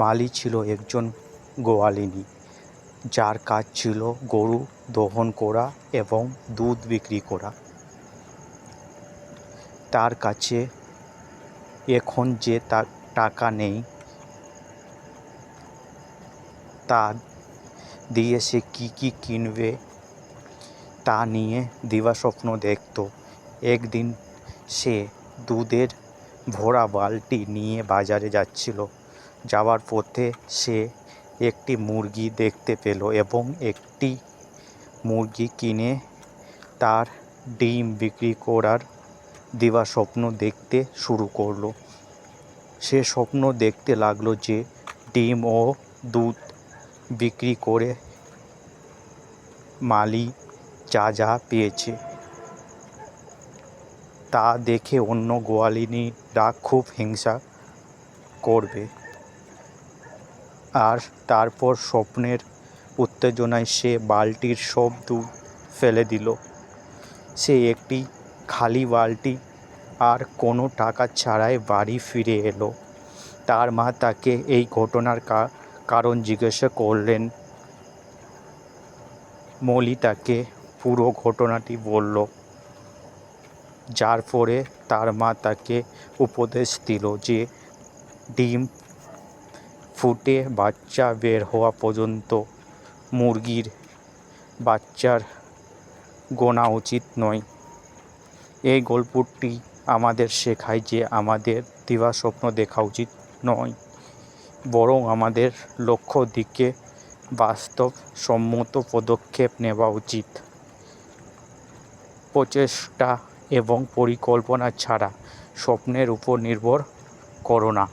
মালি ছিল একজন গোয়ালিনী, যার কাজ ছিল গরু দহন করা এবং দুধ বিক্রি করা। তার কাছে এখন যে টাকা নেই, তা দিয়ে সে কী কিনবে তা নিয়ে দিবাস্বপ্ন দেখত। একদিন সে দুধের ভরা বালতি নিয়ে বাজারে যাচ্ছিল। যাওয়ার পথে সে একটি মুরগি দেখতে পেল এবং একটি মুরগি কিনে তার ডিম বিক্রি করার দিবাস্বপ্ন দেখতে শুরু করলো। সে স্বপ্ন দেখতে লাগলো যে ডিম ও দুধ বিক্রি করে মালি যা পেয়েছে তা দেখে অন্য গোয়ালিনীরা খুব হিংসা করবে। আর তারপর স্বপ্নের উত্তেজনায় সে বালতির সব দুধ ফেলে দিল। সে একটি খালি বালতি আর কোনো টাকা ছাড়াই বাড়ি ফিরে এলো। তার মা তাকে এই ঘটনার কারণ জিজ্ঞাসা করলেন। মলি তাকে পুরো ঘটনাটি বলল, যার পরে তার মা তাকে উপদেশ দিল যে ডিম ফুটে বাচ্চা বের হওয়া পর্যন্ত মুরগির বাচ্চার গোনা উচিত নয়। এই গল্পটি আমাদের শেখায় যে আমাদের দিবাস্বপ্ন দেখা উচিত নয়, বরং আমাদের লক্ষ্য দিকে বাস্তবসম্মত পদক্ষেপ নেওয়া উচিত। প্রচেষ্টা এবং পরিকল্পনা ছাড়া স্বপ্নের উপর নির্ভর করো না।